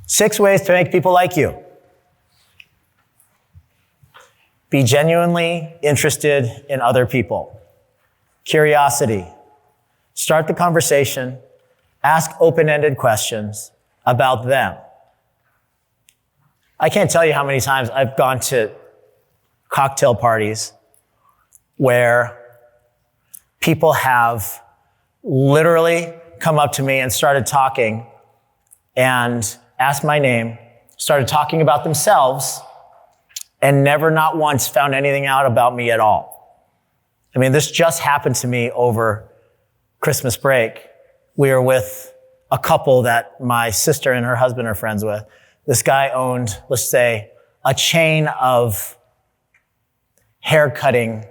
6 ways to make people like you. Be genuinely interested in other people. Curiosity. Start the conversation. Ask open-ended questions about them. I can't tell you how many times I've gone to cocktail parties where people have literally come up to me and started talking and asked my name, started talking about themselves, and never not once found anything out about me at all. I mean, this just happened to me over Christmas break. We were with a couple that my sister and her husband are friends with. This guy owned, let's say, a chain of haircutting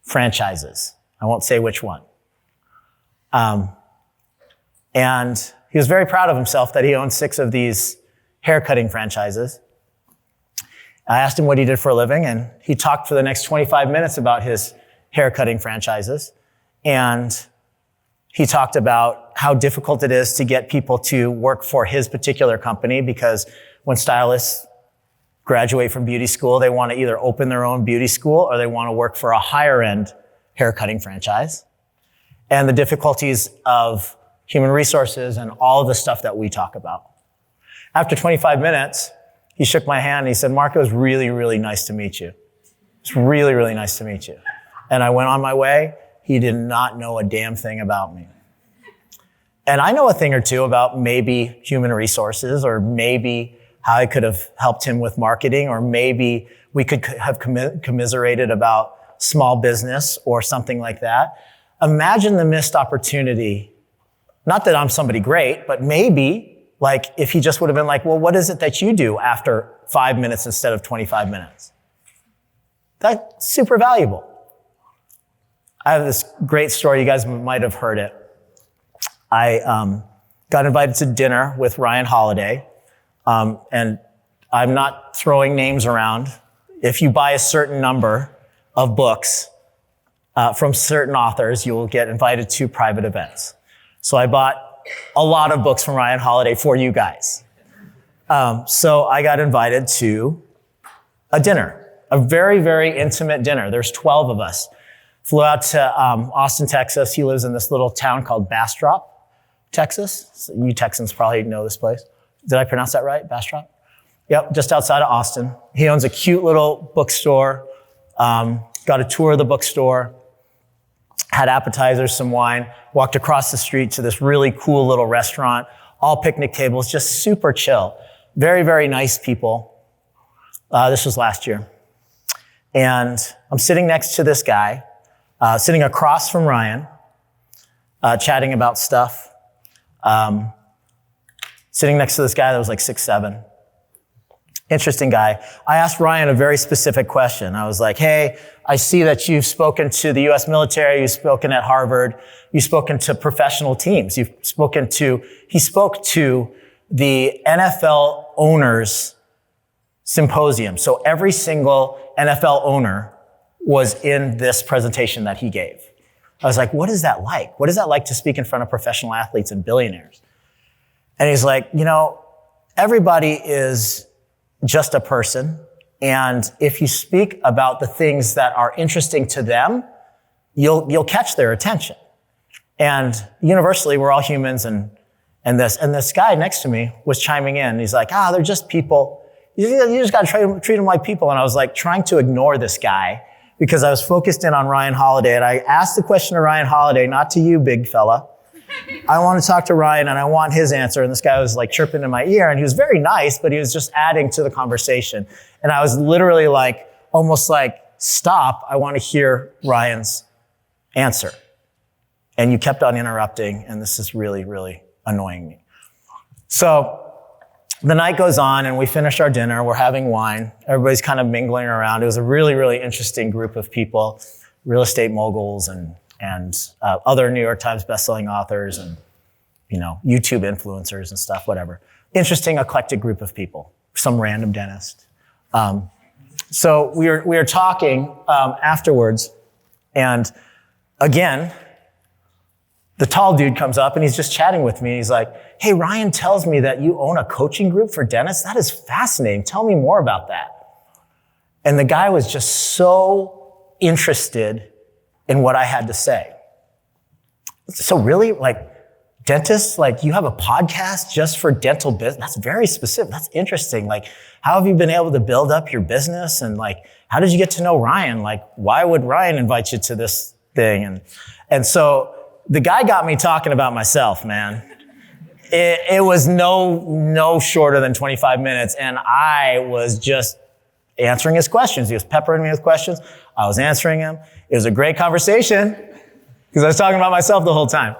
franchises. I won't say which one. And he was very proud of himself that he owned 6 of these haircutting franchises. I asked him what he did for a living, and he talked for the next 25 minutes about his haircutting franchises. And he talked about how difficult it is to get people to work for his particular company, because when stylists graduate from beauty school, they want to either open their own beauty school or they want to work for a higher end haircutting franchise. And the difficulties of human resources and all of the stuff that we talk about. After 25 minutes, he shook my hand and he said, "Mark, it was really, really nice to meet you. It's really, really nice to meet you." And I went on my way. He did not know a damn thing about me. And I know a thing or two about maybe human resources, or maybe how I could have helped him with marketing, or maybe we could have commiserated about small business or something like that. Imagine the missed opportunity. Not that I'm somebody great, but maybe like if he just would have been like, "Well, what is it that you do after 5 minutes instead of 25 minutes? That's super valuable. I have this great story. You guys might have heard it. I got invited to dinner with Ryan Holiday, and I'm not throwing names around. If you buy a certain number of books from certain authors, you will get invited to private events. So I bought a lot of books from Ryan Holiday for you guys. So I got invited to a dinner, a very, very intimate dinner. There's 12 of us. Flew out to Austin, Texas. He lives in this little town called Bastrop, Texas. So you Texans probably know this place. Did I pronounce that right? Bastrop? Yep, just outside of Austin. He owns a cute little bookstore. Got a tour of the bookstore. Had appetizers, some wine. Walked across the street to this really cool little restaurant. All picnic tables, just super chill. Very, very nice people. This was last year. And I'm sitting next to this guy, sitting across from Ryan, chatting about stuff. Sitting next to this guy that was like 6'7". Interesting guy. I asked Ryan a very specific question. I was like, "Hey, I see that you've spoken to the U.S. military, you've spoken at Harvard, you've spoken to professional teams, he spoke to the NFL owners symposium. So every single NFL owner was in this presentation that he gave." I was like, "What is that like? What is that like to speak in front of professional athletes and billionaires?" And he's like, "Everybody is just a person. And if you speak about the things that are interesting to them, you'll catch their attention. And universally, we're all humans and this guy next to me was chiming in. He's like, they're just people. You just got to treat them like people." And I was like trying to ignore this guy because I was focused in on Ryan Holiday. And I asked the question to Ryan Holiday, not to you, big fella. I want to talk to Ryan and I want his answer. And this guy was like chirping in my ear and he was very nice, but he was just adding to the conversation. And I was literally like, almost like, "Stop. I want to hear Ryan's answer." And you kept on interrupting. And this is really, really annoying me. So the night goes on and we finish our dinner. We're having wine. Everybody's kind of mingling around. It was a really, really interesting group of people, real estate moguls and other New York Times bestselling authors and, YouTube influencers and stuff, whatever. Interesting, eclectic group of people. Some random dentist. So we were talking afterwards, and again, the tall dude comes up and he's just chatting with me. He's like, hey, Ryan tells me that you own a coaching group for dentists. That is fascinating. Tell me more about that. And the guy was just so interested in what I had to say. So really, like, dentists, like, you have a podcast just for dental business? That's very specific. That's interesting. Like, how have you been able to build up your business? And like, how did you get to know Ryan? Like, why would Ryan invite you to this thing? And so the guy got me talking about myself, man. It was no shorter than 25 minutes. And I was just answering his questions. He was peppering me with questions. I was answering him. It was a great conversation because I was talking about myself the whole time.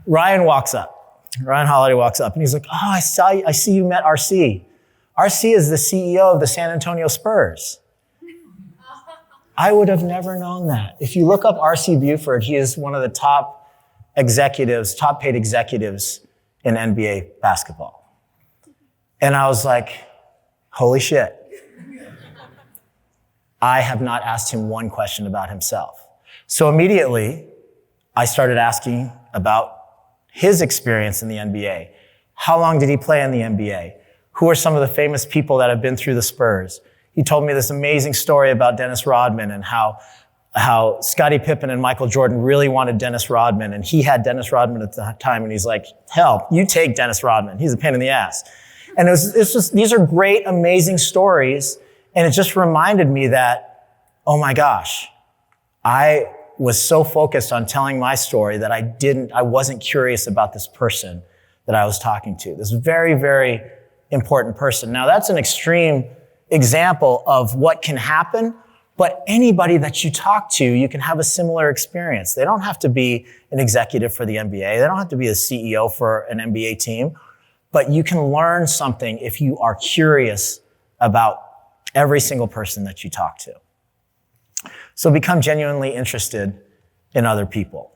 Ryan walks up. Ryan Holiday walks up and he's like, oh, I see you met RC. RC is the CEO of the San Antonio Spurs. I would have never known that. If you look up RC Buford, he is one of the top paid executives in NBA basketball. And I was like, holy shit. I have not asked him one question about himself. So immediately, I started asking about his experience in the NBA. How long did he play in the NBA? Who are some of the famous people that have been through the Spurs? He told me this amazing story about Dennis Rodman and how Scottie Pippen and Michael Jordan really wanted Dennis Rodman, and he had Dennis Rodman at the time, and he's like, hell, you take Dennis Rodman. He's a pain in the ass. And it's just, these are great, amazing stories, and it just reminded me that, oh my gosh, I was so focused on telling my story that I wasn't curious about this person that I was talking to. This very, very important person. Now, that's an extreme example of what can happen, but anybody that you talk to, you can have a similar experience. They don't have to be an executive for the NBA. They don't have to be a CEO for an NBA team, but you can learn something if you are curious about every single person that you talk to. So become genuinely interested in other people.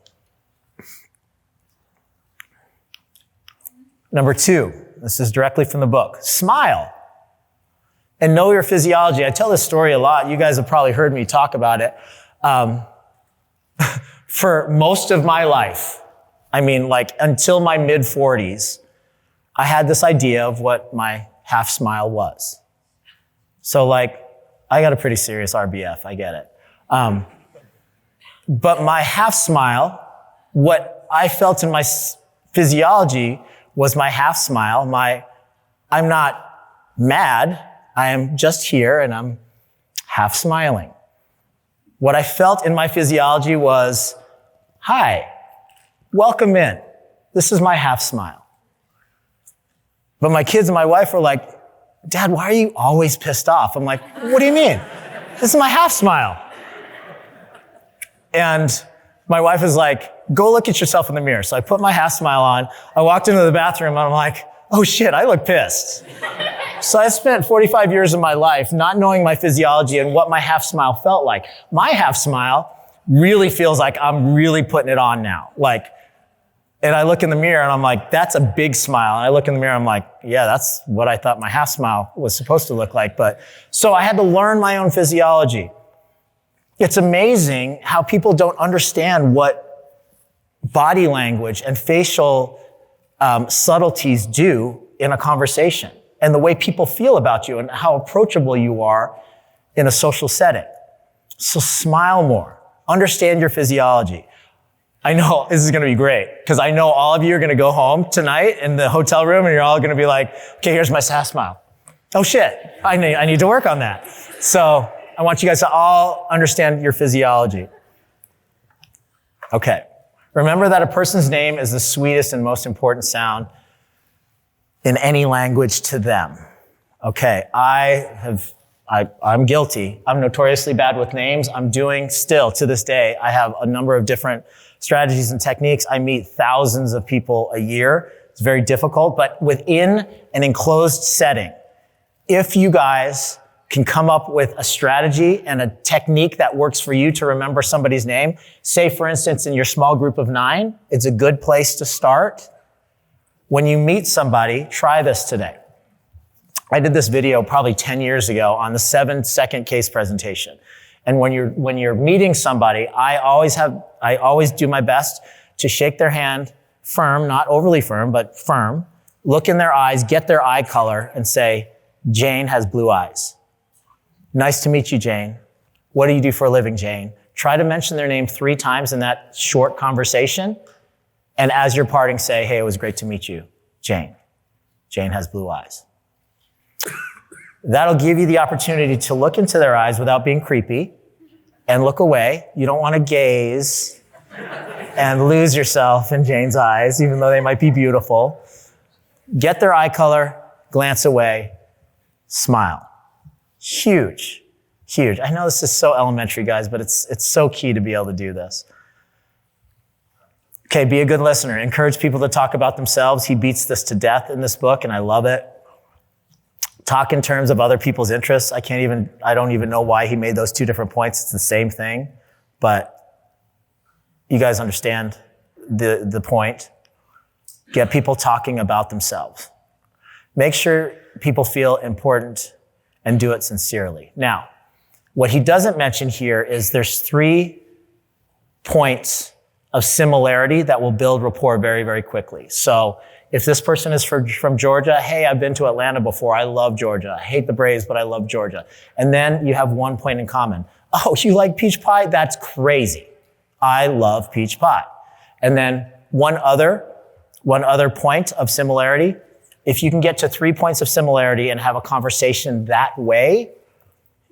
Number 2, this is directly from the book. Smile and know your physiology. I tell this story a lot. You guys have probably heard me talk about it. For most of my life, I mean, like until my mid-40s, I had this idea of what my half smile was. So like, I got a pretty serious RBF, I get it. But my half smile, what I felt in my physiology was my half smile. I'm not mad. I am just here and I'm half smiling. What I felt in my physiology was, hi, welcome in. This is my half smile. But my kids and my wife were like, Dad, why are you always pissed off? I'm like, what do you mean? This is my half smile. And my wife is like, go look at yourself in the mirror. So I put my half smile on. I walked into the bathroom and I'm like, oh shit, I look pissed. So I spent 45 years of my life not knowing my physiology and what my half smile felt like. My half smile really feels like I'm really putting it on now. And I look in the mirror and I'm like, that's a big smile. And I look in the mirror and I'm like, yeah, that's what I thought my half smile was supposed to look like. So I had to learn my own physiology. It's amazing how people don't understand what body language and facial subtleties do in a conversation and the way people feel about you and how approachable you are in a social setting. So smile more. Understand your physiology. I know this is going to be great because I know all of you are going to go home tonight in the hotel room and you're all going to be like, okay, here's my half smile. Oh shit, I need to work on that. So I want you guys to all understand your physiology. Okay. Remember that a person's name is the sweetest and most important sound in any language to them. Okay. I'm guilty. I'm notoriously bad with names. I'm doing still to this day. I have a number of different strategies and techniques. I meet thousands of people a year. It's very difficult, but within an enclosed setting, if you guys can come up with a strategy and a technique that works for you to remember somebody's name. Say, for instance, in your small group of 9, it's a good place to start. When you meet somebody, try this today. I did this video probably 10 years ago on the 7-second case presentation. And when you're meeting somebody, I always do my best to shake their hand firm, not overly firm, but firm. Look in their eyes, get their eye color, and say, Jane has blue eyes. Nice to meet you, Jane. What do you do for a living, Jane? Try to mention their name 3 times in that short conversation. And as you're parting, say, hey, it was great to meet you, Jane. Jane has blue eyes. That'll give you the opportunity to look into their eyes without being creepy and look away. You don't want to gaze and lose yourself in Jane's eyes, even though they might be beautiful. Get their eye color, glance away, smile. Huge, huge. I know this is so elementary, guys, but it's so key to be able to do this. Okay, be a good listener. Encourage people to talk about themselves. He beats this to death in this book, and I love it. Talk in terms of other people's interests. I don't even know why he made those 2 different points. It's the same thing, but you guys understand the point. Get people talking about themselves. Make sure people feel important and do it sincerely. Now, what he doesn't mention here is there's 3 points of similarity that will build rapport very, very quickly. So if this person is from Georgia, hey, I've been to Atlanta before. I love Georgia. I hate the Braves, but I love Georgia. And then you have 1 point in common. Oh, you like peach pie? That's crazy. I love peach pie. And then one other point of similarity. If you can get to 3 points of similarity and have a conversation that way,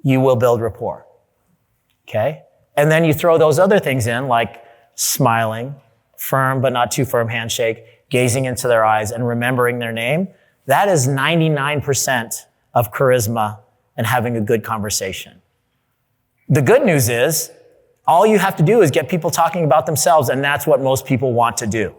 you will build rapport. Okay? And then you throw those other things in, like smiling, firm but not too firm handshake, gazing into their eyes, and remembering their name. That is 99% of charisma and having a good conversation. The good news is, all you have to do is get people talking about themselves, and that's what most people want to do.